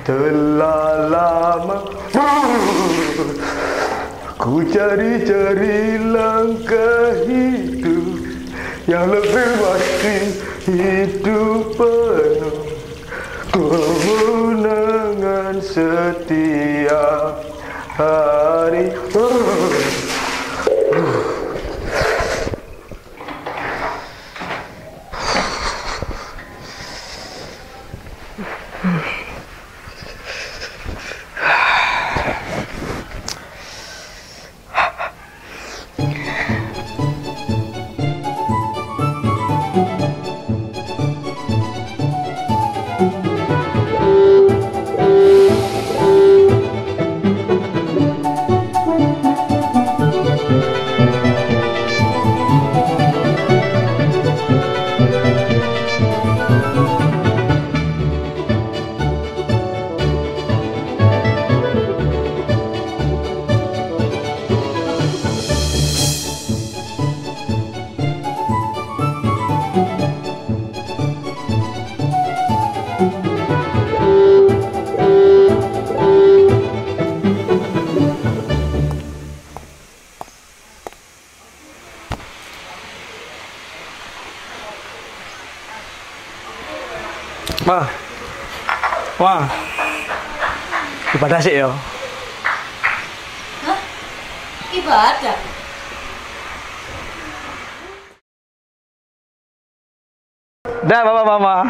Telah lama ku cari-cari langkah hidup yang lebih pasti, hidup penuh kemenangan setiap hari. Wah, ibadah sih yo. Hah? Ibadah? Dah, mama.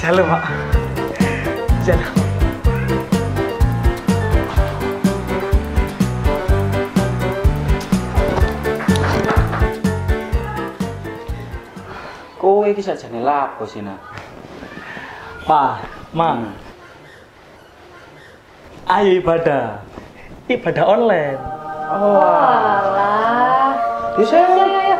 Halo, Pak. Jalan. Kowe iki sajane lapo sih, Nak? Pak, Ma. Ayo ibadah. Ibadah online. Oh, alah. Bisa. Ayo.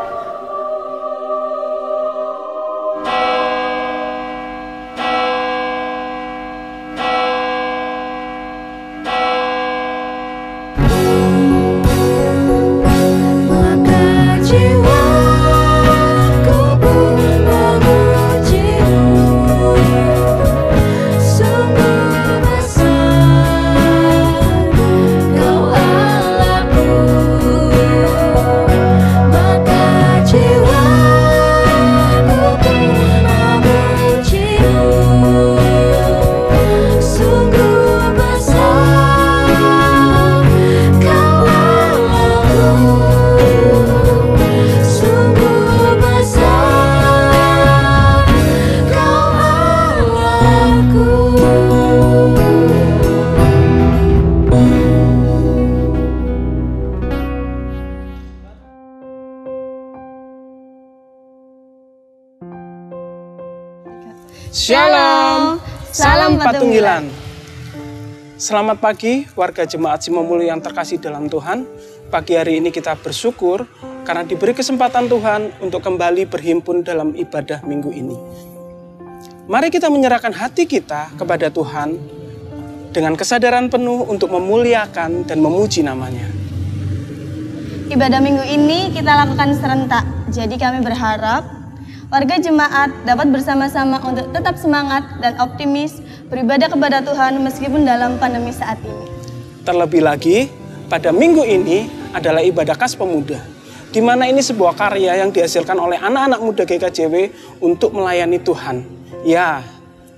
Shalom, salam Patunggilan. Selamat pagi warga Jemaat Simomulu yang terkasih dalam Tuhan. Pagi hari ini kita bersyukur karena diberi kesempatan Tuhan untuk kembali berhimpun dalam ibadah minggu ini. Mari kita menyerahkan hati kita kepada Tuhan dengan kesadaran penuh untuk memuliakan dan memuji namanya. Ibadah minggu ini kita lakukan serentak, jadi kami berharap warga jemaat dapat bersama-sama untuk tetap semangat dan optimis beribadah kepada Tuhan meskipun dalam pandemi saat ini. Terlebih lagi, pada minggu ini adalah ibadah Kas Pemuda, di mana ini sebuah karya yang dihasilkan oleh anak-anak muda GKJW untuk melayani Tuhan. Ya,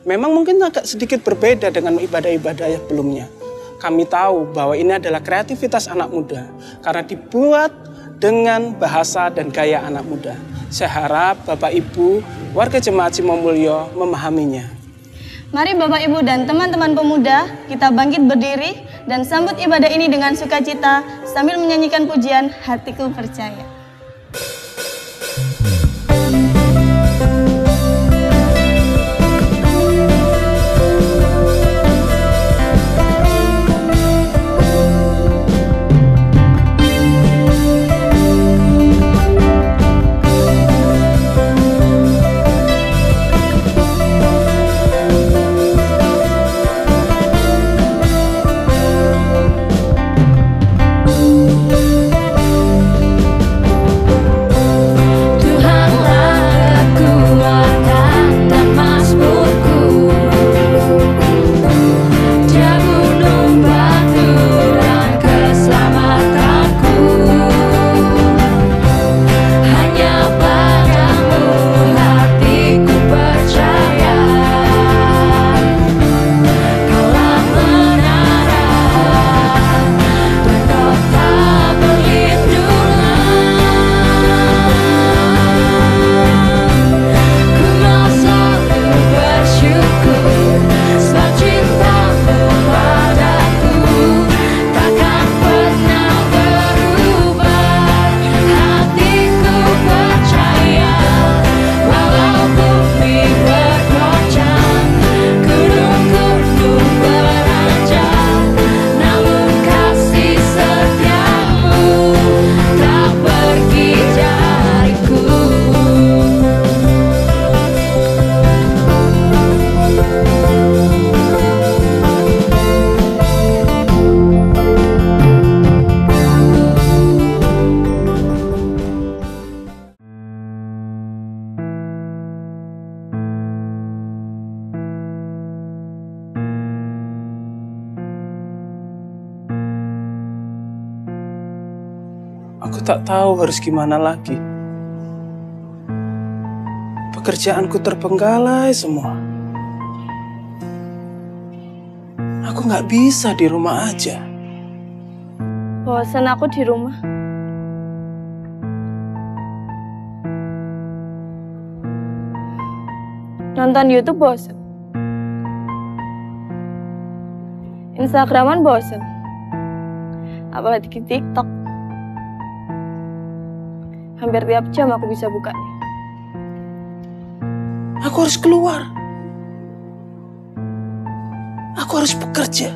memang mungkin agak sedikit berbeda dengan ibadah-ibadah yang sebelumnya. Kami tahu bahwa ini adalah kreativitas anak muda karena dibuat dengan bahasa dan gaya anak muda. Saya harap Bapak Ibu, warga Jemaat Simomulyo memahaminya. Mari Bapak Ibu dan teman-teman pemuda, kita bangkit berdiri dan sambut ibadah ini dengan sukacita sambil menyanyikan pujian Hatiku Percaya. Aku tak tahu harus gimana lagi. Pekerjaanku terbengkalai semua. Aku nggak bisa di rumah aja. Bosan aku di rumah. Nonton YouTube bosan. Instagraman bosan. Apalagi TikTok. Hampir tiap jam aku bisa buka nih. Aku harus keluar. Aku harus bekerja.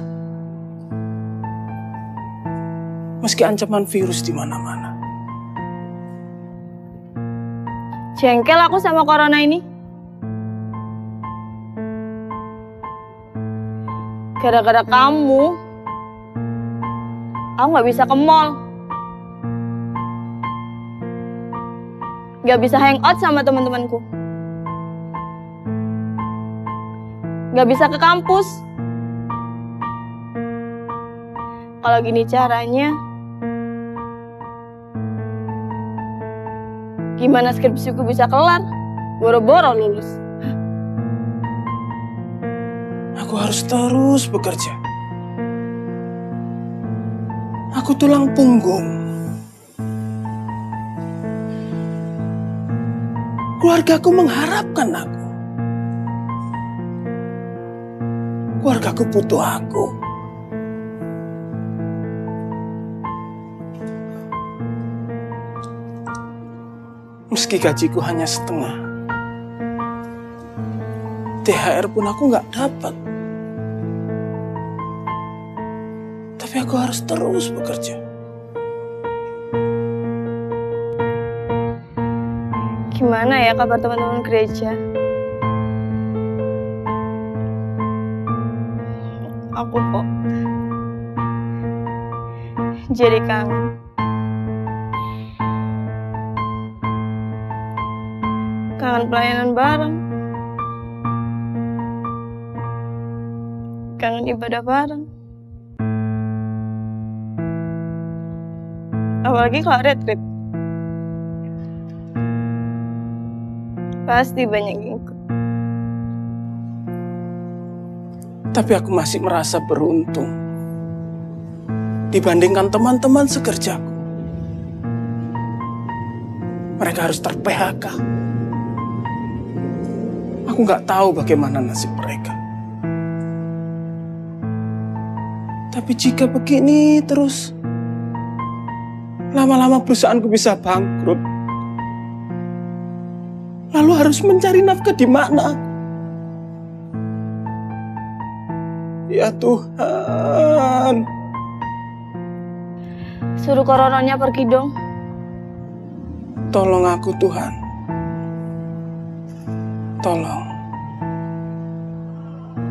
Meski ancaman virus di mana-mana. Jengkel aku sama corona ini. Gara-gara kamu, aku nggak bisa ke mall. Nggak bisa hangout sama teman-temanku. Nggak bisa ke kampus. Kalau gini caranya, gimana skripsiku bisa kelar? Boro-boro lulus. Aku harus terus bekerja. Aku tulang punggung. Keluargaku mengharapkan aku. Keluargaku butuh aku. Meski gajiku hanya setengah, THR pun aku nggak dapat. Tapi aku harus terus bekerja. Gimana ya kabar teman-teman gereja? aku kok. Jadi kangen. Kangen pelayanan bareng. Kangen ibadah bareng. Apalagi kalau retreat. Pasti banyak yang ikut. Tapi aku masih merasa beruntung dibandingkan teman-teman sekerjaku. Mereka harus ter-PHK. Aku nggak tahu bagaimana nasib mereka. Tapi jika begini terus, lama-lama perusahaanku bisa bangkrut. Lalu harus mencari nafkah di mana? Ya Tuhan. Suruh coronanya pergi dong. Tolong aku Tuhan. Tolong.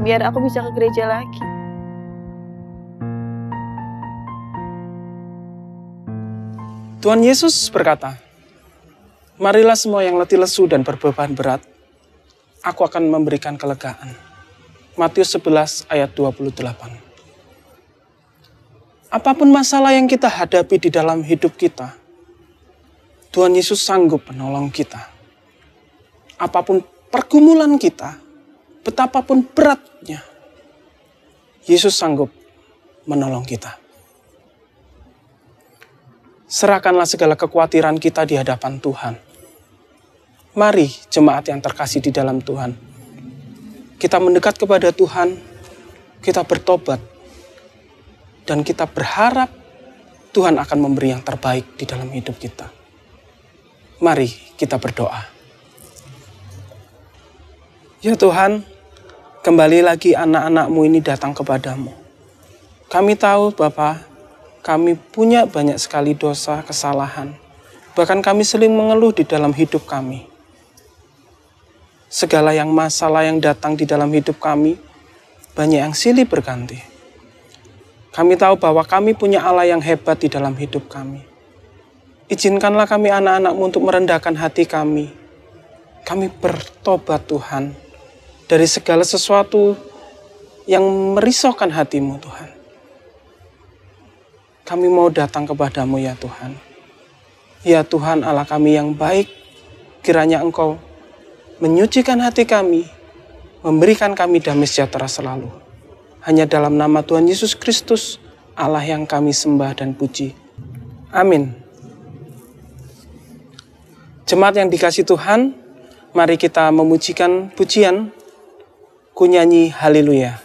Biar aku bisa ke gereja lagi. Tuhan Yesus berkata, "Marilah semua yang letih lesu dan berbeban berat, aku akan memberikan kelegaan." Matius 11 ayat 28. Apapun masalah yang kita hadapi di dalam hidup kita, Tuhan Yesus sanggup menolong kita. Apapun pergumulan kita, betapapun beratnya, Yesus sanggup menolong kita. Serahkanlah segala kekhawatiran kita di hadapan Tuhan. Mari jemaat yang terkasih di dalam Tuhan, kita mendekat kepada Tuhan, kita bertobat, dan kita berharap Tuhan akan memberi yang terbaik di dalam hidup kita. Mari kita berdoa. Ya Tuhan, kembali lagi anak-anak-Mu ini datang kepadamu. Kami tahu Bapa, kami punya banyak sekali dosa, kesalahan. Bahkan kami sering mengeluh di dalam hidup kami. Segala yang masalah yang datang di dalam hidup kami, banyak yang silih berganti. Kami tahu bahwa kami punya Allah yang hebat di dalam hidup kami. Izinkanlah kami anak-anak-Mu untuk merendahkan hati kami. Kami bertobat Tuhan, dari segala sesuatu yang merisaukan hati-Mu Tuhan. Kami mau datang kepadamu ya Tuhan. Ya Tuhan Allah kami yang baik, kiranya Engkau menyucikan hati kami, memberikan kami damai sejahtera selalu. Hanya dalam nama Tuhan Yesus Kristus, Allah yang kami sembah dan puji. Amin. Jemaat yang dikasihi Tuhan, mari kita memujikan pujian, Ku Nyanyi Haleluya.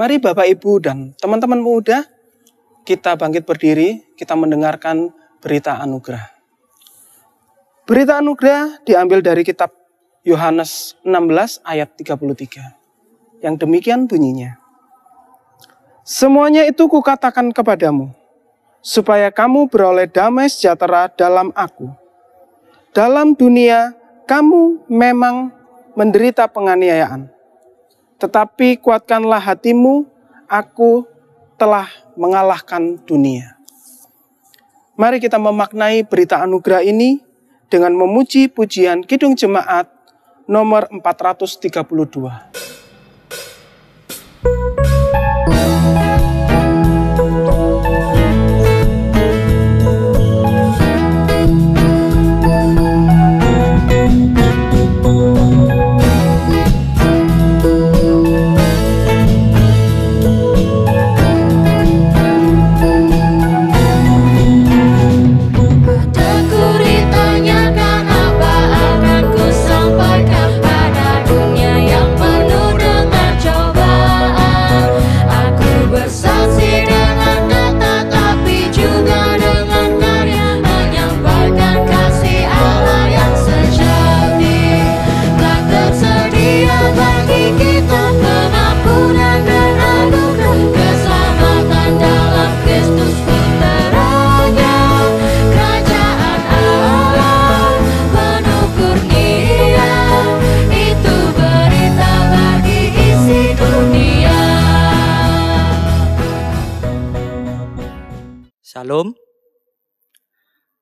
Mari Bapak, Ibu, dan teman-teman muda, kita bangkit berdiri, kita mendengarkan berita anugerah. Berita anugerah diambil dari kitab Yohanes 16 ayat 33. Yang demikian bunyinya. Semuanya itu kukatakan kepadamu, supaya kamu beroleh damai sejahtera dalam aku. Dalam dunia, kamu memang menderita penganiayaan. Tetapi kuatkanlah hatimu, aku telah mengalahkan dunia. Mari kita memaknai berita anugerah ini dengan memuji pujian Kidung Jemaat nomor 432. Shalom.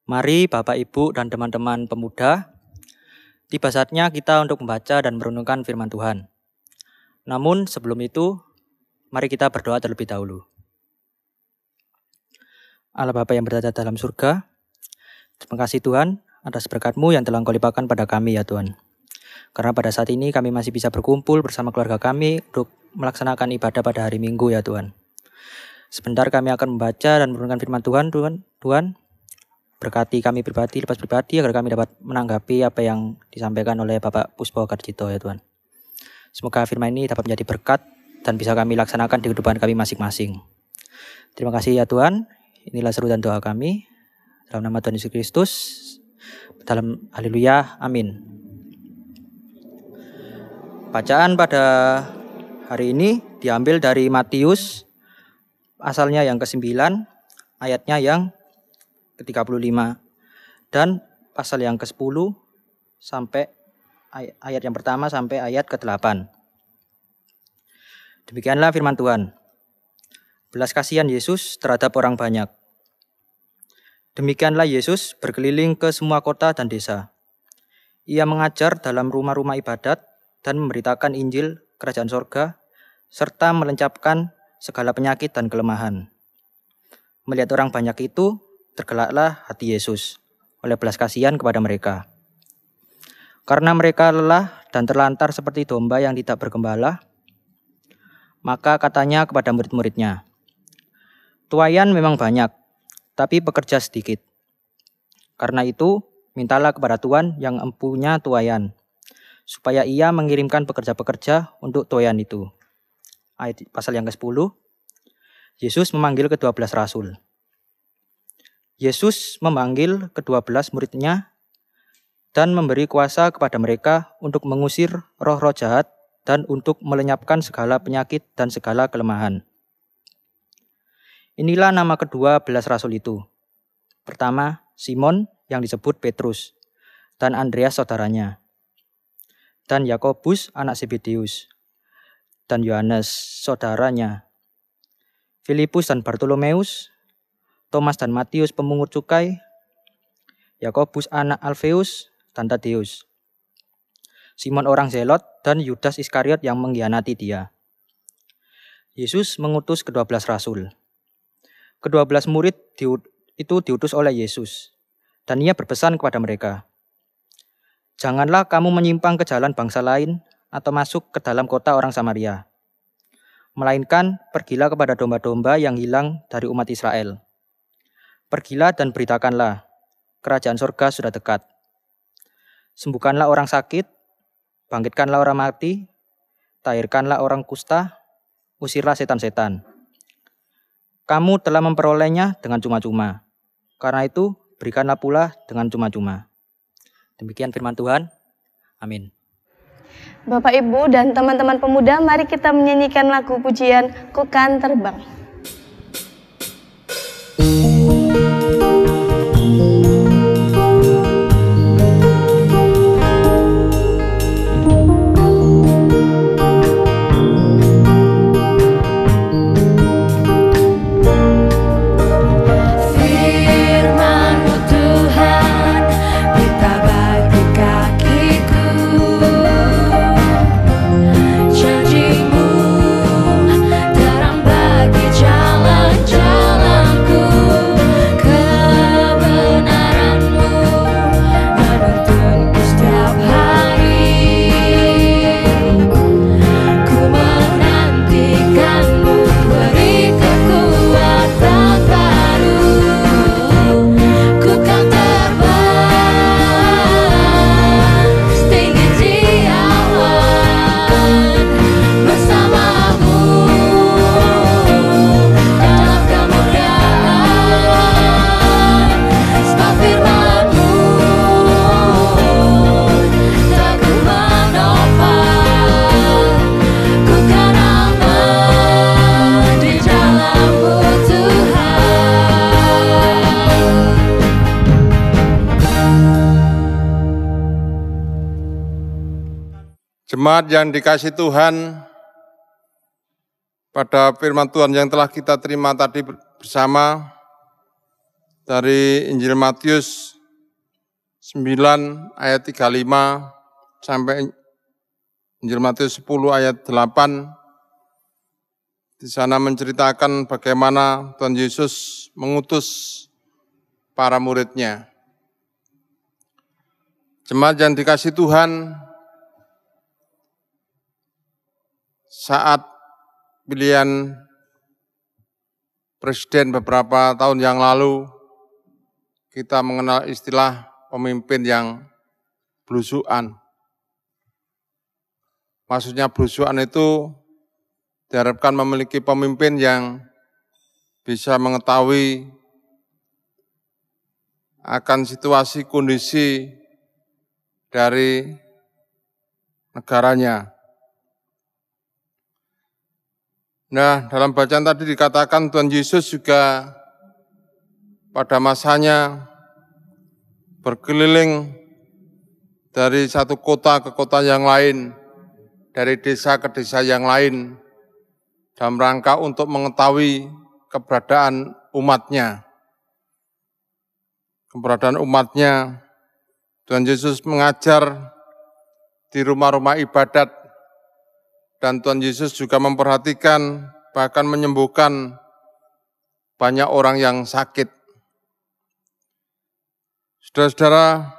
Mari Bapak, Ibu, dan teman-teman pemuda, tiba saatnya kita untuk membaca dan merenungkan firman Tuhan. Namun sebelum itu, mari kita berdoa terlebih dahulu. Allah Bapa yang berada dalam surga, terima kasih Tuhan atas berkat-Mu yang telah Engkau limpahkan pada kami ya Tuhan. Karena pada saat ini kami masih bisa berkumpul bersama keluarga kami untuk melaksanakan ibadah pada hari Minggu ya Tuhan. Sebentar kami akan membaca dan merenungkan firman Tuhan. Berkati kami pribadi, lepas pribadi, agar kami dapat menanggapi apa yang disampaikan oleh Bapak Puspo Karjito ya Tuhan. Semoga firman ini dapat menjadi berkat dan bisa kami laksanakan di kehidupan kami masing-masing. Terima kasih ya Tuhan. Inilah seruan doa kami. Dalam nama Tuhan Yesus Kristus. Dalam haleluya, amin. Bacaan pada hari ini diambil dari Matius, asalnya yang ke-9, ayatnya yang ke-35. Dan pasal yang ke-10 sampai ayat yang pertama sampai ayat ke-8. Demikianlah firman Tuhan. Belas kasihan Yesus terhadap orang banyak. Demikianlah Yesus berkeliling ke semua kota dan desa. Ia mengajar dalam rumah-rumah ibadat dan memberitakan Injil Kerajaan Sorga, serta melenyapkan segala penyakit dan kelemahan. Melihat orang banyak itu, tergeraklah hati Yesus oleh belas kasihan kepada mereka. Karena mereka lelah dan terlantar seperti domba yang tidak bergembala, maka katanya kepada murid-muridnya, "Tuaian memang banyak, tapi pekerja sedikit. Karena itu, mintalah kepada Tuhan yang empunya tuaian, supaya ia mengirimkan pekerja-pekerja untuk tuaian itu." Ayat pasal yang ke-10, Yesus memanggil ke-12 rasul. Yesus memanggil ke-12 muridnya dan memberi kuasa kepada mereka untuk mengusir roh-roh jahat dan untuk melenyapkan segala penyakit dan segala kelemahan. Inilah nama ke-12 rasul itu. Pertama, Simon yang disebut Petrus, dan Andreas saudaranya, dan Yakobus anak Zebedeus, dan Yohanes saudaranya, Filipus dan Bartolomeus, Thomas dan Matius pemungut cukai, Yakobus anak Alfeus dan Tadeus, Simon orang Zelot, dan Yudas Iskariot yang mengkhianati dia. Yesus mengutus ke-12 rasul. Ke-12 murid itu diutus oleh Yesus, dan ia berpesan kepada mereka, "Janganlah kamu menyimpang ke jalan bangsa lain atau masuk ke dalam kota orang Samaria. Melainkan pergilah kepada domba-domba yang hilang dari umat Israel. Pergilah dan beritakanlah, kerajaan surga sudah dekat. Sembuhkanlah orang sakit, bangkitkanlah orang mati, tahirkanlah orang kusta, usirlah setan-setan. Kamu telah memperolehnya dengan cuma-cuma. Karena itu, berikanlah pula dengan cuma-cuma. Demikian firman Tuhan. Amin. Bapak, Ibu, dan teman-teman pemuda, mari kita menyanyikan lagu pujian Ku Kan Terbang. Jemaat yang dikasihi Tuhan, pada firman Tuhan yang telah kita terima tadi bersama dari Injil Matius 9 ayat 35 sampai Injil Matius 10 ayat 8. Di sana menceritakan bagaimana Tuhan Yesus mengutus para muridnya. Jemaat yang dikasihi Tuhan, saat pilihan presiden beberapa tahun yang lalu, kita mengenal istilah pemimpin yang blusukan. Maksudnya blusukan itu diharapkan memiliki pemimpin yang bisa mengetahui akan situasi kondisi dari negaranya. Nah, dalam bacaan tadi dikatakan Tuhan Yesus juga pada masanya berkeliling dari satu kota ke kota yang lain, dari desa ke desa yang lain, dalam rangka untuk mengetahui keberadaan umatnya. Keberadaan umatnya, Tuhan Yesus mengajar di rumah-rumah ibadat, dan Tuhan Yesus juga memperhatikan, bahkan menyembuhkan banyak orang yang sakit. Saudara-saudara,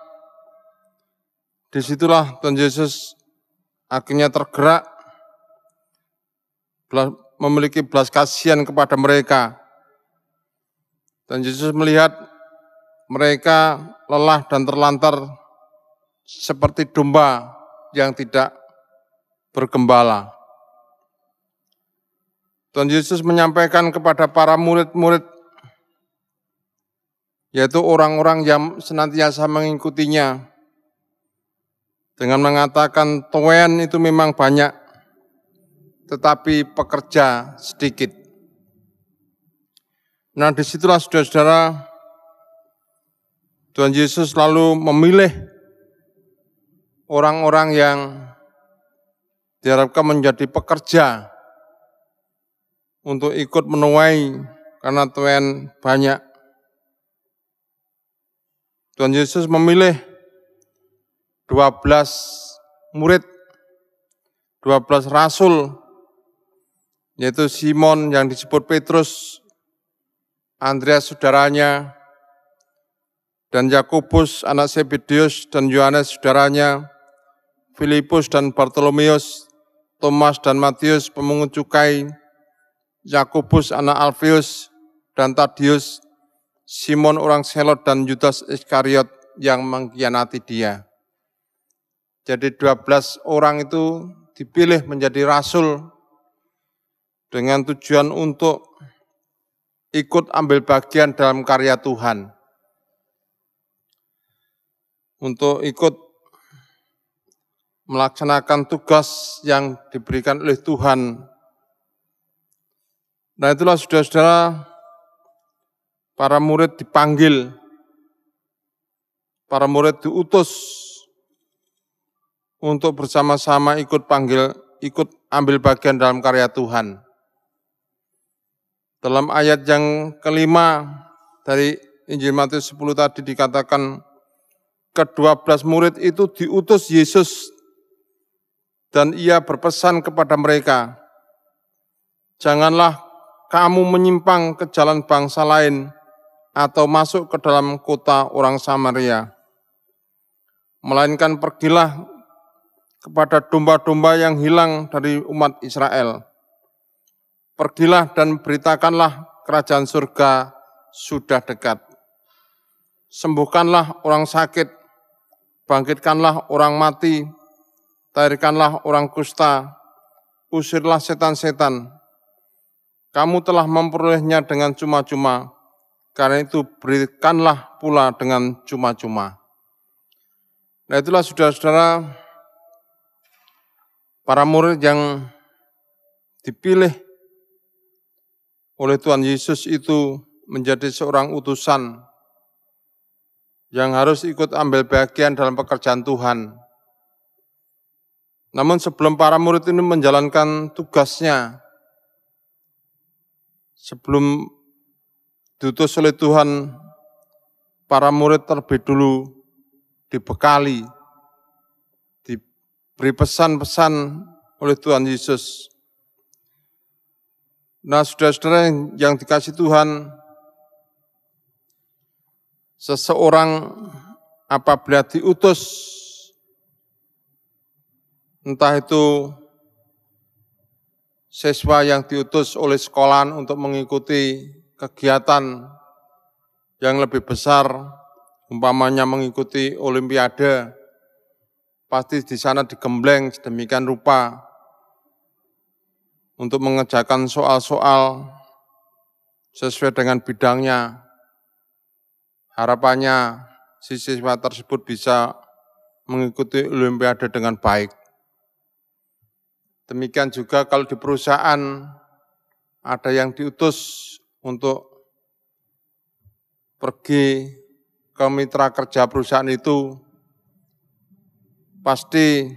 disitulah Tuhan Yesus akhirnya tergerak, memiliki belas kasihan kepada mereka. Tuhan Yesus melihat mereka lelah dan terlantar seperti domba yang tidak bergembala. Tuhan Yesus menyampaikan kepada para murid-murid, yaitu orang-orang yang senantiasa mengikutinya, dengan mengatakan tuan itu memang banyak, tetapi pekerja sedikit. Nah, disitulah saudara-saudara, Tuhan Yesus lalu memilih orang-orang yang diharapkan menjadi pekerja untuk ikut menuai karena tuan banyak. Tuhan Yesus memilih 12 murid, 12 rasul, yaitu Simon yang disebut Petrus, Andreas saudaranya, dan Yakobus anak Zebedeus dan Yohanes saudaranya, Filipus dan Bartolomeus, Thomas dan Matius pemungut cukai, Yakobus anak Alfeus dan Tadius, Simon orang Selot dan Yudas Iskariot yang mengkhianati dia. Jadi 12 orang itu dipilih menjadi rasul dengan tujuan untuk ikut ambil bagian dalam karya Tuhan. Untuk ikut melaksanakan tugas yang diberikan oleh Tuhan. Nah itulah saudara-saudara, para murid dipanggil, para murid diutus untuk bersama-sama ikut ambil bagian dalam karya Tuhan. Dalam ayat yang kelima dari Injil Matius 10 tadi dikatakan, ke-12 murid itu diutus Yesus dan ia berpesan kepada mereka, janganlah kamu menyimpang ke jalan bangsa lain atau masuk ke dalam kota orang Samaria, melainkan pergilah kepada domba-domba yang hilang dari umat Israel. Pergilah dan beritakanlah kerajaan surga sudah dekat. Sembuhkanlah orang sakit, bangkitkanlah orang mati, tahirkanlah orang kusta, usirlah setan-setan. Kamu telah memperolehnya dengan cuma-cuma, karena itu berikanlah pula dengan cuma-cuma. Nah itulah saudara-saudara, para murid yang dipilih oleh Tuhan Yesus itu menjadi seorang utusan yang harus ikut ambil bagian dalam pekerjaan Tuhan. Namun sebelum para murid ini menjalankan tugasnya, sebelum diutus oleh Tuhan, para murid terlebih dulu dibekali, diberi pesan-pesan oleh Tuhan Yesus. Nah, saudara-saudara yang dikasihi Tuhan, seseorang apabila diutus, entah itu siswa yang diutus oleh sekolahan untuk mengikuti kegiatan yang lebih besar, umpamanya mengikuti olimpiade, pasti di sana digembleng sedemikian rupa untuk mengerjakan soal-soal sesuai dengan bidangnya. Harapannya si siswa tersebut bisa mengikuti olimpiade dengan baik. Demikian juga kalau di perusahaan ada yang diutus untuk pergi ke mitra kerja perusahaan itu, pasti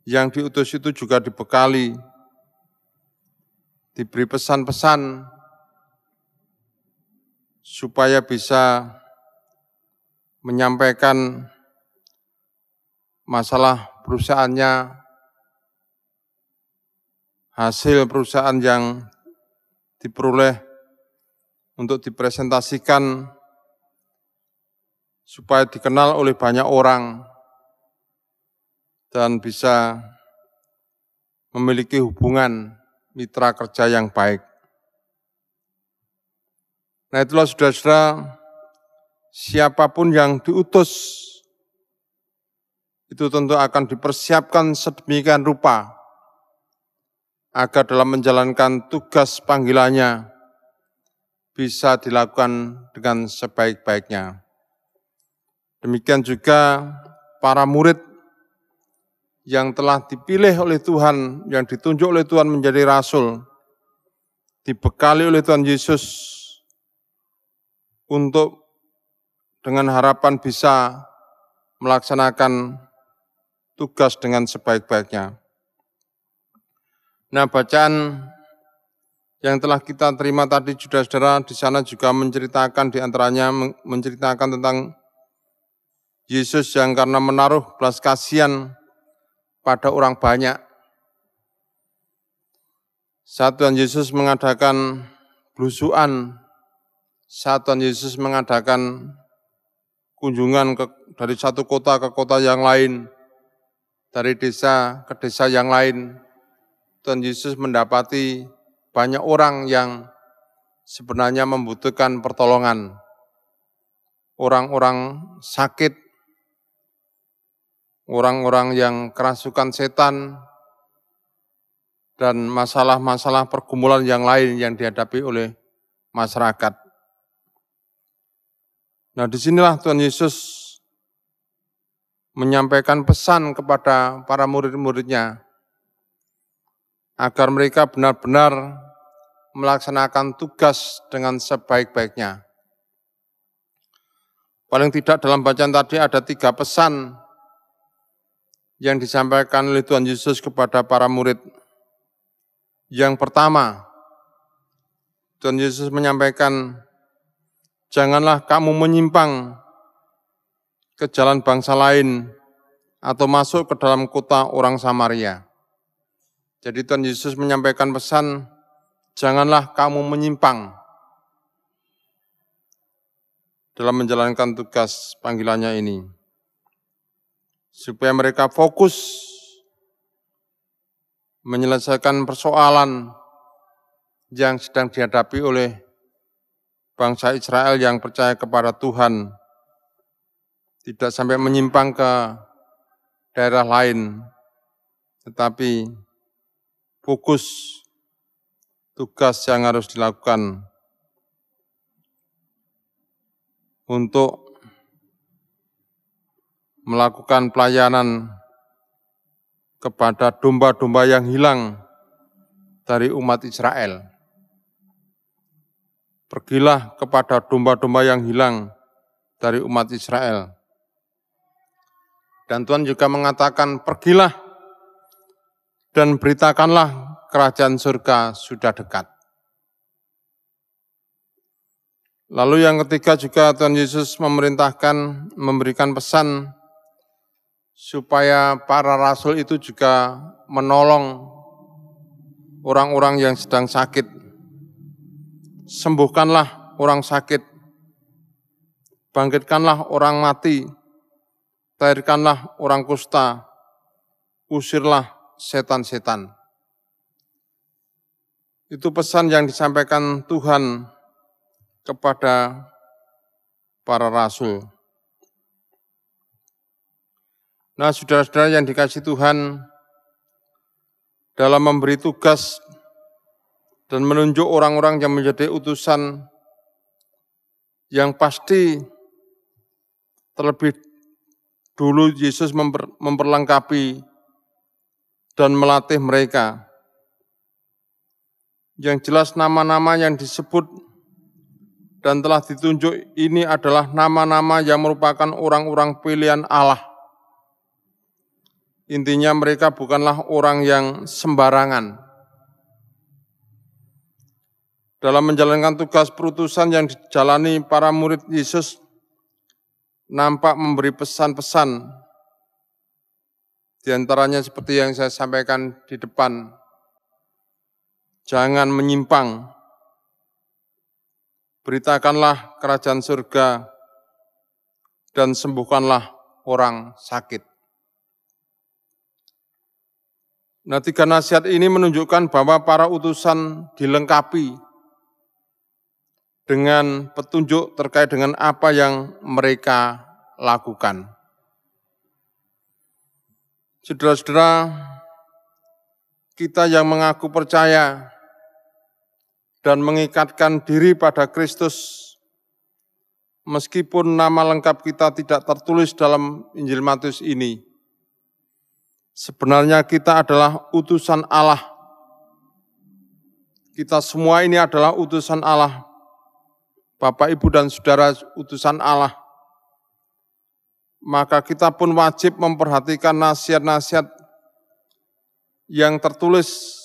yang diutus itu juga dibekali, diberi pesan-pesan supaya bisa menyampaikan masalah perusahaannya, hasil perusahaan yang diperoleh untuk dipresentasikan supaya dikenal oleh banyak orang dan bisa memiliki hubungan mitra kerja yang baik. Nah itulah saudara-saudara, siapapun yang diutus itu tentu akan dipersiapkan sedemikian rupa agar dalam menjalankan tugas panggilannya bisa dilakukan dengan sebaik-baiknya. Demikian juga para murid yang telah dipilih oleh Tuhan, yang ditunjuk oleh Tuhan menjadi rasul, dibekali oleh Tuhan Yesus untuk dengan harapan bisa melaksanakan tugas dengan sebaik-baiknya. Nah, bacaan yang telah kita terima tadi, saudara-saudara, di sana juga menceritakan, diantaranya menceritakan tentang Yesus yang karena menaruh belas kasihan pada orang banyak, saat Tuhan Yesus mengadakan belusuan, saat Tuhan Yesus mengadakan kunjungan dari satu kota ke kota yang lain, dari desa ke desa yang lain, Tuhan Yesus mendapati banyak orang yang sebenarnya membutuhkan pertolongan. Orang-orang sakit, orang-orang yang kerasukan setan, dan masalah-masalah pergumulan yang lain yang dihadapi oleh masyarakat. Nah, disinilah Tuhan Yesus menyampaikan pesan kepada para murid-muridnya agar mereka benar-benar melaksanakan tugas dengan sebaik-baiknya. Paling tidak dalam bacaan tadi ada 3 pesan yang disampaikan oleh Tuhan Yesus kepada para murid. Yang pertama, Tuhan Yesus menyampaikan, janganlah kamu menyimpang ke jalan bangsa lain atau masuk ke dalam kota orang Samaria. Jadi Tuhan Yesus menyampaikan pesan, janganlah kamu menyimpang dalam menjalankan tugas panggilannya ini. Supaya mereka fokus menyelesaikan persoalan yang sedang dihadapi oleh bangsa Israel yang percaya kepada Tuhan, tidak sampai menyimpang ke daerah lain, tetapi fokus tugas yang harus dilakukan untuk melakukan pelayanan kepada domba-domba yang hilang dari umat Israel. Pergilah kepada domba-domba yang hilang dari umat Israel. Dan Tuhan juga mengatakan, pergilah dan beritakanlah kerajaan surga sudah dekat. Lalu yang ketiga juga Tuhan Yesus memberikan pesan supaya para rasul itu juga menolong orang-orang yang sedang sakit. Sembuhkanlah orang sakit, bangkitkanlah orang mati, tahirkanlah orang kusta, usirlah setan-setan. Itu pesan yang disampaikan Tuhan kepada para rasul. Nah, saudara-saudara yang dikasihi Tuhan, dalam memberi tugas dan menunjuk orang-orang yang menjadi utusan, yang pasti terlebih dulu Yesus memperlengkapi dan melatih mereka. Yang jelas nama-nama yang disebut dan telah ditunjuk ini adalah nama-nama yang merupakan orang-orang pilihan Allah. Intinya mereka bukanlah orang yang sembarangan. Dalam menjalankan tugas perutusan yang dijalani para murid Yesus, nampak memberi pesan-pesan. Di antaranya seperti yang saya sampaikan di depan, jangan menyimpang, beritakanlah kerajaan surga, dan sembuhkanlah orang sakit. Nah, 3 nasihat ini menunjukkan bahwa para utusan dilengkapi dengan petunjuk terkait dengan apa yang mereka lakukan. Saudara-saudara, kita yang mengaku percaya dan mengikatkan diri pada Kristus, meskipun nama lengkap kita tidak tertulis dalam Injil Matius ini, sebenarnya kita adalah utusan Allah. Kita semua ini adalah utusan Allah. Bapak, Ibu, dan Saudara utusan Allah. Maka kita pun wajib memperhatikan nasihat-nasihat yang tertulis,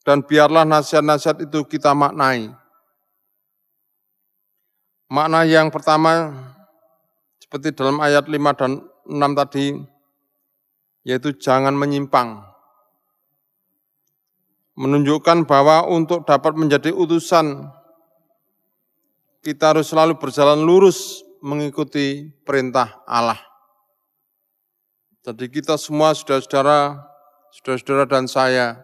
dan biarlah nasihat-nasihat itu kita maknai. Makna yang pertama, seperti dalam ayat 5 dan 6 tadi, yaitu jangan menyimpang. Menunjukkan bahwa untuk dapat menjadi utusan, kita harus selalu berjalan lurus mengikuti perintah Allah. Jadi kita semua saudara-saudara dan saya,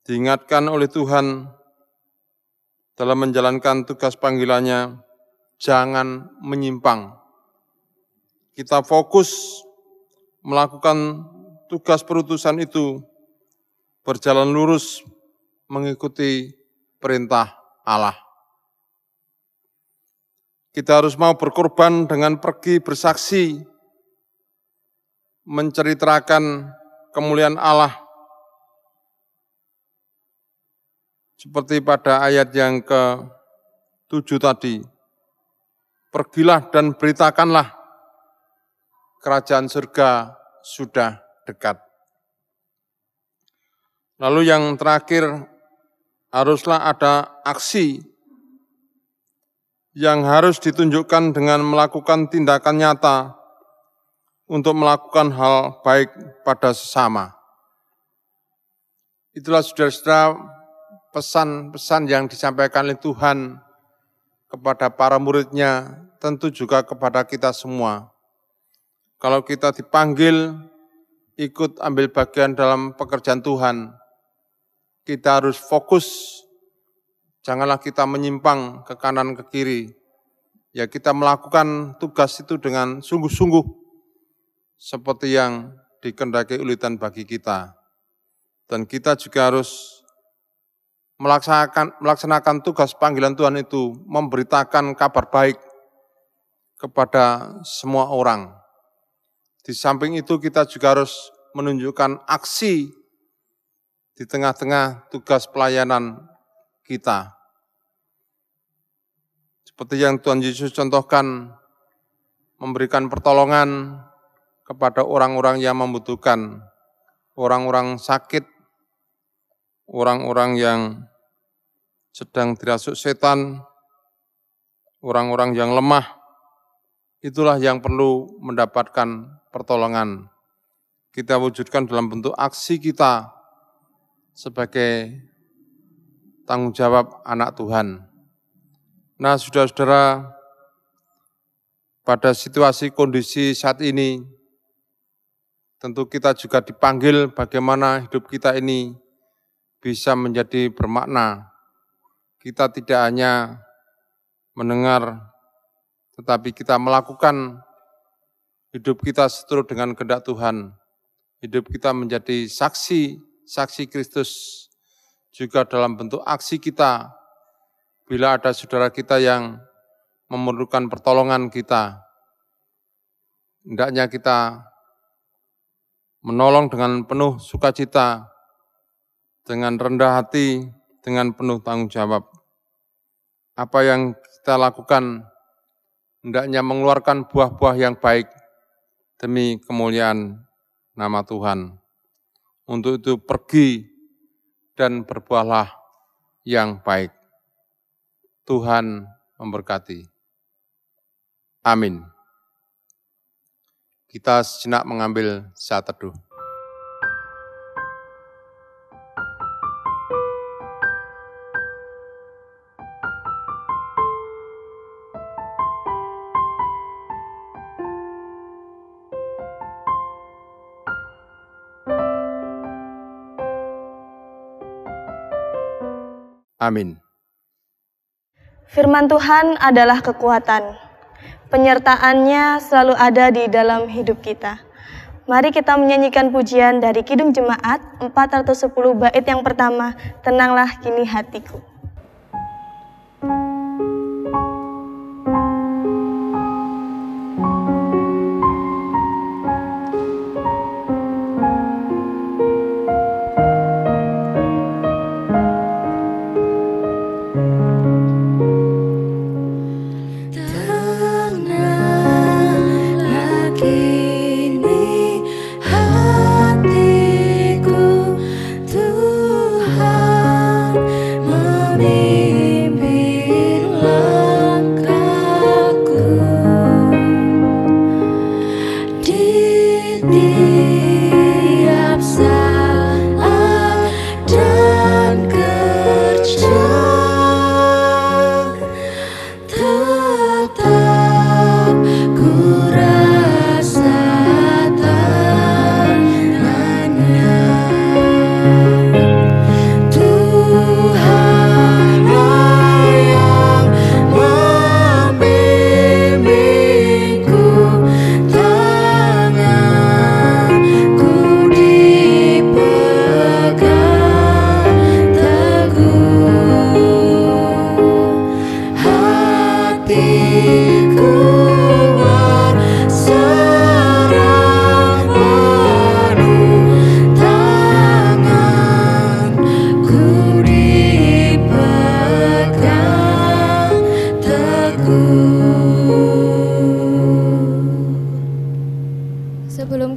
diingatkan oleh Tuhan dalam menjalankan tugas panggilannya, jangan menyimpang. Kita fokus melakukan tugas perutusan itu berjalan lurus mengikuti perintah Allah. Kita harus mau berkorban dengan pergi bersaksi, menceritakan kemuliaan Allah. Seperti pada ayat yang ke-7 tadi, pergilah dan beritakanlah, kerajaan surga sudah dekat. Lalu yang terakhir, haruslah ada aksi yang harus ditunjukkan dengan melakukan tindakan nyata untuk melakukan hal baik pada sesama. Itulah saudara-saudara pesan-pesan yang disampaikan oleh Tuhan kepada para muridnya, tentu juga kepada kita semua. Kalau kita dipanggil ikut ambil bagian dalam pekerjaan Tuhan, kita harus fokus, janganlah kita menyimpang ke kanan ke kiri. Ya, kita melakukan tugas itu dengan sungguh-sungguh, seperti yang dikehendaki oleh Tuhan bagi kita. Dan kita juga harus melaksanakan tugas panggilan Tuhan itu, memberitakan kabar baik kepada semua orang. Di samping itu kita juga harus menunjukkan aksi di tengah-tengah tugas pelayanan kita. Seperti yang Tuhan Yesus contohkan, memberikan pertolongan kepada orang-orang yang membutuhkan, orang-orang sakit, orang-orang yang sedang dirasuk setan, orang-orang yang lemah, itulah yang perlu mendapatkan pertolongan. Kita wujudkan dalam bentuk aksi kita sebagai tanggung jawab anak Tuhan. Nah, saudara-saudara, pada situasi kondisi saat ini, tentu kita juga dipanggil bagaimana hidup kita ini bisa menjadi bermakna. Kita tidak hanya mendengar, tetapi kita melakukan hidup kita seturut dengan kehendak Tuhan. Hidup kita menjadi saksi Kristus juga dalam bentuk aksi kita. Bila ada saudara kita yang memerlukan pertolongan kita, hendaknya kita menolong dengan penuh sukacita, dengan rendah hati, dengan penuh tanggung jawab. Apa yang kita lakukan hendaknya mengeluarkan buah-buah yang baik demi kemuliaan nama Tuhan. Untuk itu pergi dan berbuahlah yang baik. Tuhan memberkati. Amin. Kita sejenak mengambil saat teduh. Amin. Firman Tuhan adalah kekuatan. Penyertaannya selalu ada di dalam hidup kita. Mari kita menyanyikan pujian dari Kidung Jemaat 410 bait yang pertama, Tenanglah Kini Hatiku. Tuhan memimpin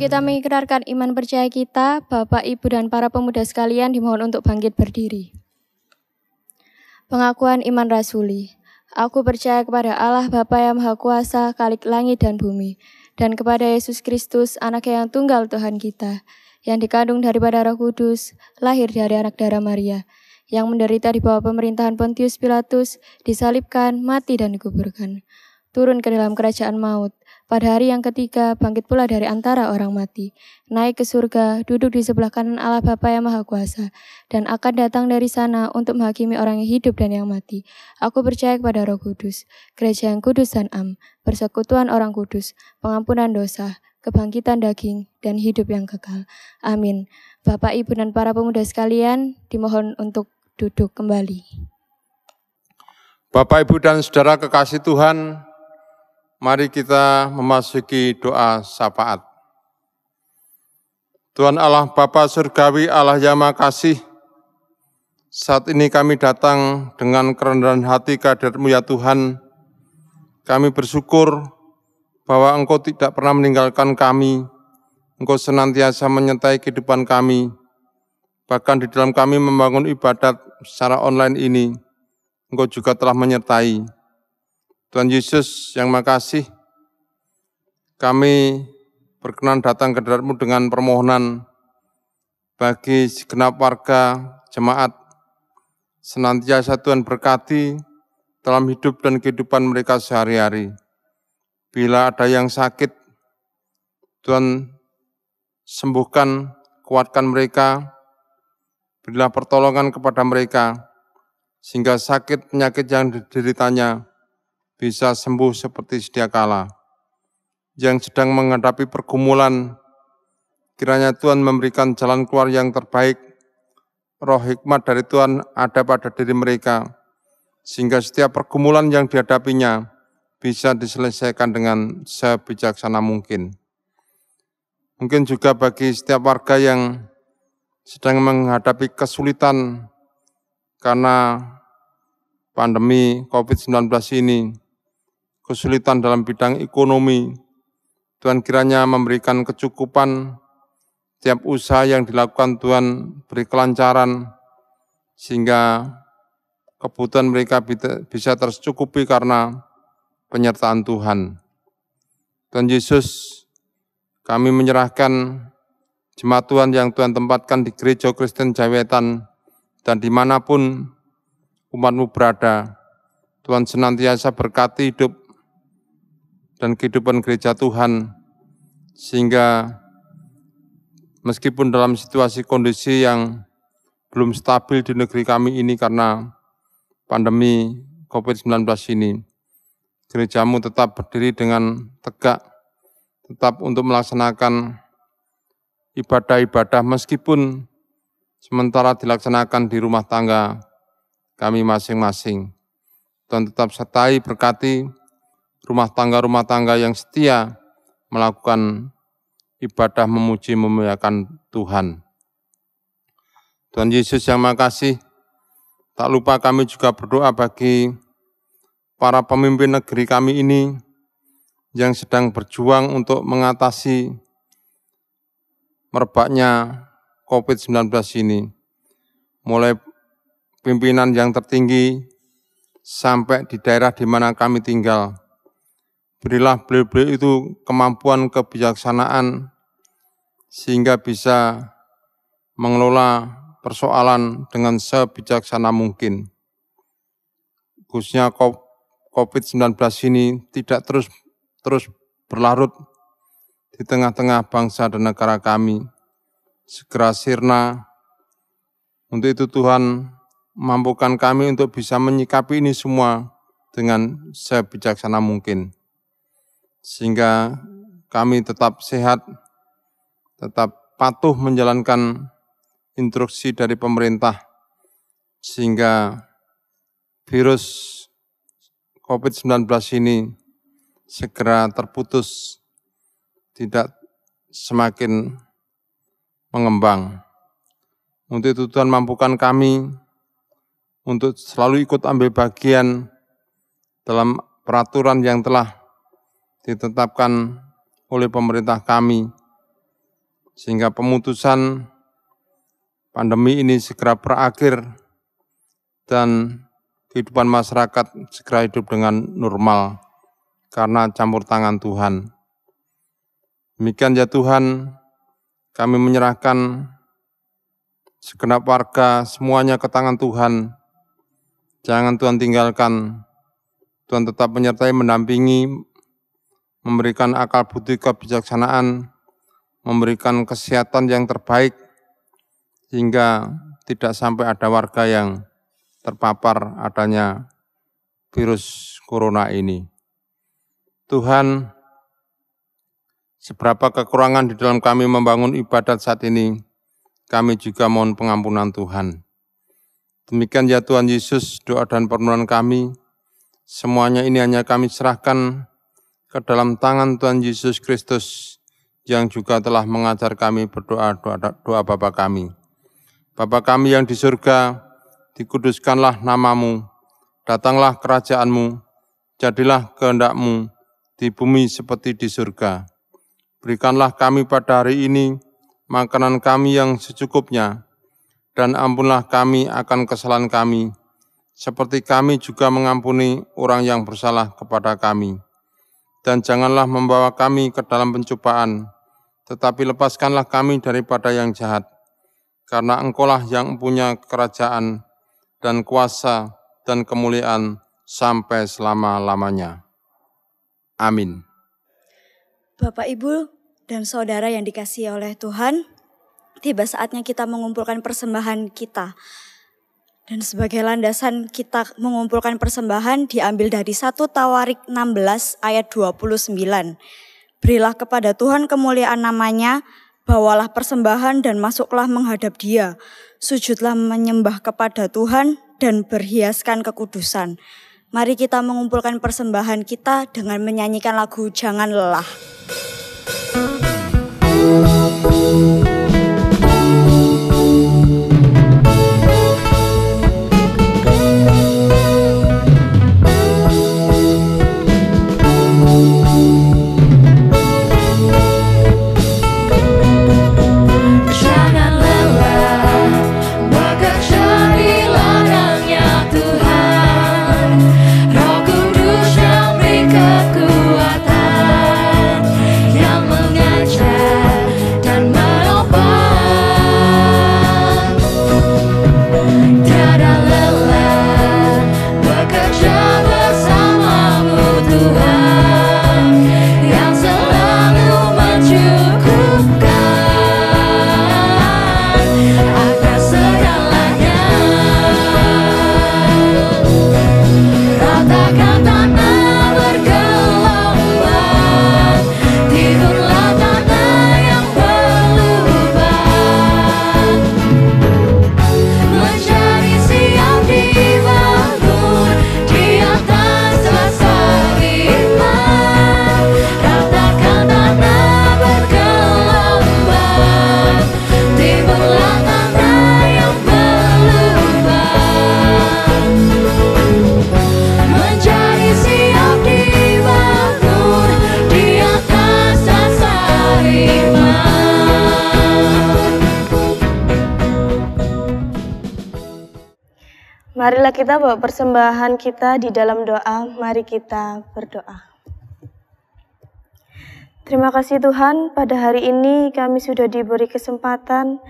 kita mengikrarkan iman percaya kita, Bapak, Ibu, dan para pemuda sekalian dimohon untuk bangkit berdiri. Pengakuan iman rasuli. Aku percaya kepada Allah Bapa yang Maha Kuasa, Khalik langit dan bumi, dan kepada Yesus Kristus, Anaknya yang tunggal Tuhan kita, yang dikandung daripada Roh Kudus, lahir dari anak darah Maria, yang menderita di bawah pemerintahan Pontius Pilatus, disalibkan, mati dan dikuburkan, turun ke dalam kerajaan maut, pada hari yang ketiga bangkit pula dari antara orang mati, naik ke surga, duduk di sebelah kanan Allah Bapa yang Maha Kuasa, dan akan datang dari sana untuk menghakimi orang yang hidup dan yang mati. Aku percaya kepada Roh Kudus, gereja yang kudus dan am, persekutuan orang kudus, pengampunan dosa, kebangkitan daging, dan hidup yang kekal. Amin. Bapak, Ibu, dan para pemuda sekalian, dimohon untuk duduk kembali. Bapak, Ibu, dan saudara kekasih Tuhan, mari kita memasuki doa syafaat. Tuhan Allah Bapa Surgawi, Allah yang Maha Kasih, saat ini kami datang dengan kerendahan hati kehadirat-Mu ya Tuhan. Kami bersyukur bahwa Engkau tidak pernah meninggalkan kami. Engkau senantiasa menyertai kehidupan kami. Bahkan di dalam kami membangun ibadat secara online ini, Engkau juga telah menyertai. Tuhan Yesus yang makasih, kami berkenan datang ke hadirat-Mu dengan permohonan bagi segenap warga jemaat, senantiasa Tuhan berkati dalam hidup dan kehidupan mereka sehari-hari. Bila ada yang sakit, Tuhan sembuhkan, kuatkan mereka, berilah pertolongan kepada mereka, sehingga sakit penyakit yang dideritanya bisa sembuh seperti sedia kala. Yang sedang menghadapi pergumulan, kiranya Tuhan memberikan jalan keluar yang terbaik, roh hikmat dari Tuhan ada pada diri mereka, sehingga setiap pergumulan yang dihadapinya bisa diselesaikan dengan sebijaksana mungkin. Mungkin juga bagi setiap warga yang sedang menghadapi kesulitan karena pandemi COVID-19 ini, kesulitan dalam bidang ekonomi, Tuhan kiranya memberikan kecukupan, tiap usaha yang dilakukan Tuhan beri kelancaran, sehingga kebutuhan mereka bisa tercukupi karena penyertaan Tuhan. Tuhan Yesus, kami menyerahkan jemaat Tuhan yang Tuhan tempatkan di Gereja Kristen Jawetan, dan dimanapun umat-Mu berada, Tuhan senantiasa berkati hidup dan kehidupan gereja Tuhan, sehingga meskipun dalam situasi kondisi yang belum stabil di negeri kami ini karena pandemi COVID-19 ini, gereja-Mu tetap berdiri dengan tegak, tetap untuk melaksanakan ibadah-ibadah meskipun sementara dilaksanakan di rumah tangga kami masing-masing. Tuhan tetap sertai, berkati rumah tangga yang setia melakukan ibadah memuji memuliakan Tuhan. Tuhan Yesus yang makasih, tak lupa kami juga berdoa bagi para pemimpin negeri kami ini yang sedang berjuang untuk mengatasi merebaknya COVID-19 ini. Mulai pimpinan yang tertinggi sampai di daerah di mana kami tinggal. Berilah beliau-beliau itu kemampuan kebijaksanaan sehingga bisa mengelola persoalan dengan sebijaksana mungkin. Khususnya COVID-19 ini tidak terus berlarut di tengah-tengah bangsa dan negara kami. Segera sirna. Untuk itu Tuhan mampukan kami untuk bisa menyikapi ini semua dengan sebijaksana mungkin. Sehingga kami tetap sehat, tetap patuh menjalankan instruksi dari pemerintah, sehingga virus COVID-19 ini segera terputus, tidak semakin mengembang. Untuk itu Tuhan mampukan kami untuk selalu ikut ambil bagian dalam peraturan yang telah ditetapkan oleh pemerintah kami, sehingga pemutusan pandemi ini segera berakhir dan kehidupan masyarakat segera hidup dengan normal karena campur tangan Tuhan. Demikian ya Tuhan, kami menyerahkan segenap warga semuanya ke tangan Tuhan. Jangan Tuhan tinggalkan, Tuhan tetap menyertai, mendampingi, memberikan akal budi kebijaksanaan, memberikan kesehatan yang terbaik, hingga tidak sampai ada warga yang terpapar adanya virus corona ini. Tuhan, seberapa kekurangan di dalam kami membangun ibadat saat ini, kami juga mohon pengampunan Tuhan. Demikian ya Tuhan Yesus, doa dan permohonan kami, semuanya ini hanya kami serahkan ke dalam tangan Tuhan Yesus Kristus, yang juga telah mengajar kami berdoa doa Bapa kami. Bapa kami yang di surga, dikuduskanlah namamu, datanglah kerajaanmu, jadilah kehendak-mu di bumi seperti di surga. Berikanlah kami pada hari ini makanan kami yang secukupnya, dan ampunlah kami akan kesalahan kami, seperti kami juga mengampuni orang yang bersalah kepada kami. Dan janganlah membawa kami ke dalam pencobaan, tetapi lepaskanlah kami daripada yang jahat. Karena Engkaulah yang punya kerajaan dan kuasa dan kemuliaan sampai selama-lamanya. Amin. Bapak, Ibu, dan Saudara yang dikasihi oleh Tuhan, tiba saatnya kita mengumpulkan persembahan kita. Dan sebagai landasan kita mengumpulkan persembahan diambil dari 1 Tawarik 16 ayat 29. Berilah kepada Tuhan kemuliaan namanya, bawalah persembahan dan masuklah menghadap Dia. Sujudlah menyembah kepada Tuhan dan berhiaskan kekudusan. Mari kita mengumpulkan persembahan kita dengan menyanyikan lagu Jangan Lelah. Marilah kita bawa persembahan kita di dalam doa, mari kita berdoa. Terima kasih Tuhan, pada hari ini kami sudah diberi kesempatan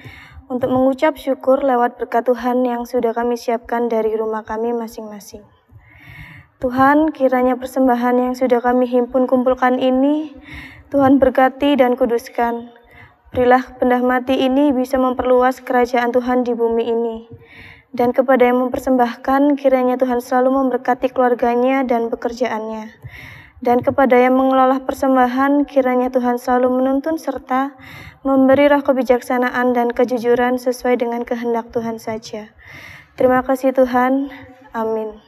untuk mengucap syukur lewat berkat Tuhan yang sudah kami siapkan dari rumah kami masing-masing. Tuhan, kiranya persembahan yang sudah kami himpun kumpulkan ini, Tuhan berkati dan kuduskan. Berilah benda mati ini bisa memperluas kerajaan Tuhan di bumi ini. Dan kepada yang mempersembahkan, kiranya Tuhan selalu memberkati keluarganya dan pekerjaannya. Dan kepada yang mengelola persembahan, kiranya Tuhan selalu menuntun serta memberi roh kebijaksanaan dan kejujuran sesuai dengan kehendak Tuhan saja. Terima kasih Tuhan. Amin.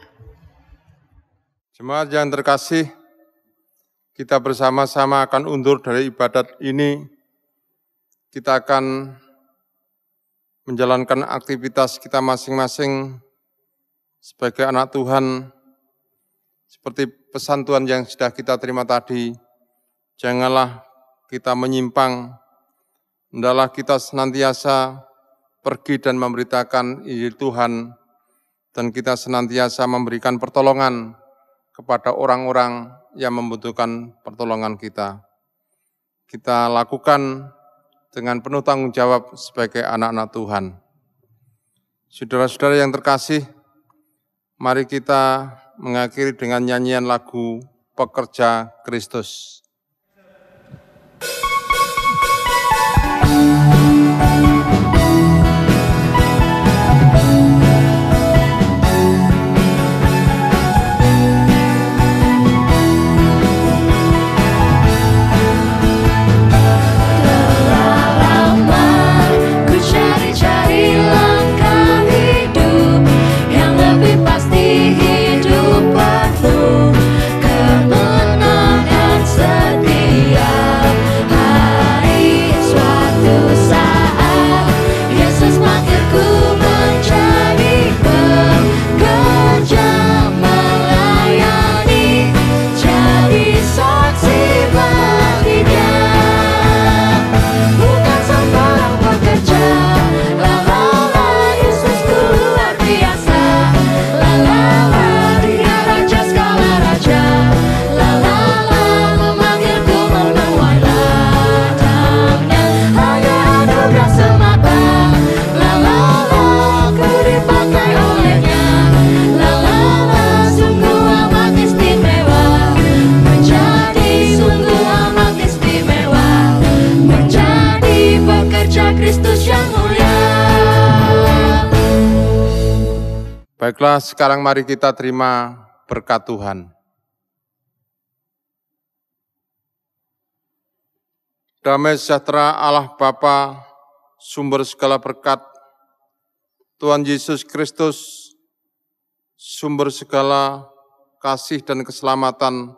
Jemaat yang terkasih, kita bersama-sama akan undur dari ibadat ini. Kita akan menjalankan aktivitas kita masing-masing sebagai anak Tuhan, seperti pesan Tuhan yang sudah kita terima tadi. Janganlah kita menyimpang, hendaklah kita senantiasa pergi dan memberitakan Injil Tuhan, dan kita senantiasa memberikan pertolongan kepada orang-orang yang membutuhkan pertolongan kita. Kita lakukan dengan penuh tanggung jawab sebagai anak-anak Tuhan. Saudara-saudara yang terkasih, mari kita mengakhiri dengan nyanyian lagu Pekerja Kristus. Baiklah, sekarang mari kita terima berkat Tuhan. Damai sejahtera Allah Bapa, sumber segala berkat, Tuhan Yesus Kristus, sumber segala kasih dan keselamatan,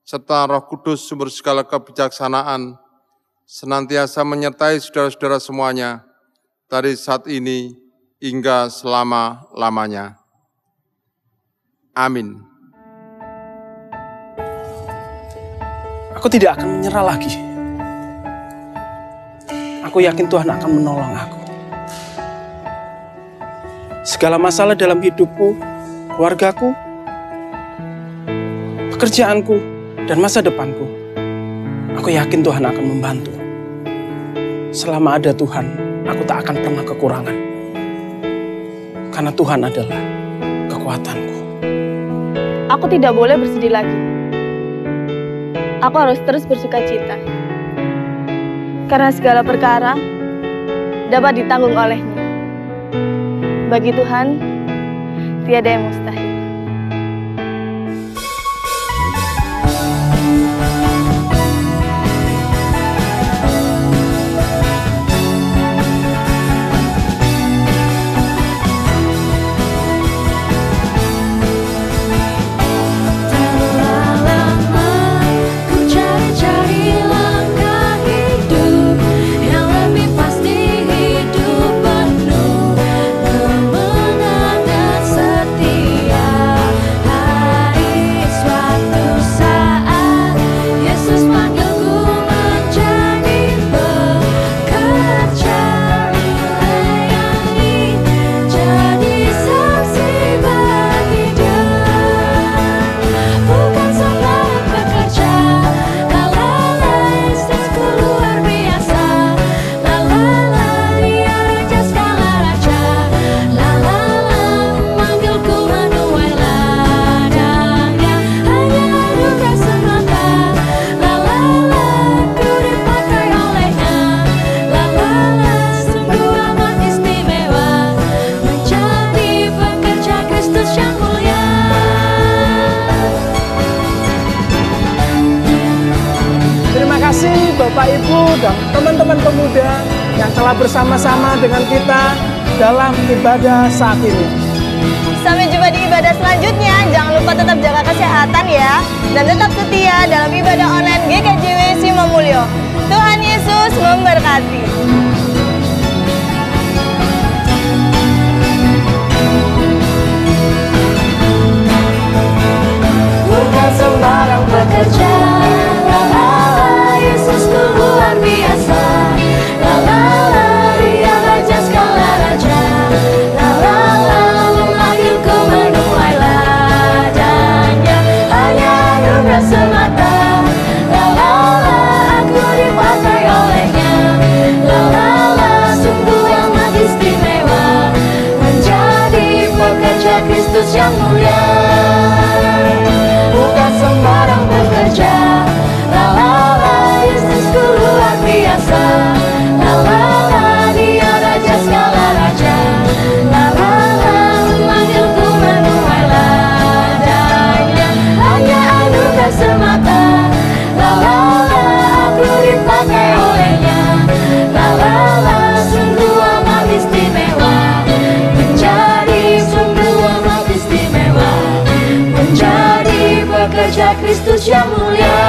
serta Roh Kudus, sumber segala kebijaksanaan, senantiasa menyertai saudara-saudara semuanya, dari saat ini hingga selama-lamanya. Amin. Aku tidak akan menyerah lagi. Aku yakin Tuhan akan menolong aku. Segala masalah dalam hidupku, keluargaku, pekerjaanku, dan masa depanku, aku yakin Tuhan akan membantu. Selama ada Tuhan, aku tak akan pernah kekurangan. Karena Tuhan adalah kekuatanku. Aku tidak boleh bersedih lagi. Aku harus terus bersuka cita. Karena segala perkara dapat ditanggung olehnya. Bagi Tuhan, tiada yang mustahil. Bapak, Ibu, dan teman-teman pemuda yang telah bersama-sama dengan kita dalam ibadah saat ini. Sampai jumpa di ibadah selanjutnya. Jangan lupa tetap jaga kesehatan ya. Dan tetap setia dalam ibadah online GKJW Simomulyo. Tuhan Yesus memberkati. Bukan sembarang pekerja, Yesusku luar biasa. kuasa. La la la, Dia Raja segala raja. La la la, memanggilku menuai ladanya. Hanya anugerah semata. La la la, aku dipakai olehnya. La la la, sungguh amat istimewa. Menjadi sungguh amat istimewa. Menjadi pekerja Kristus yang mulia.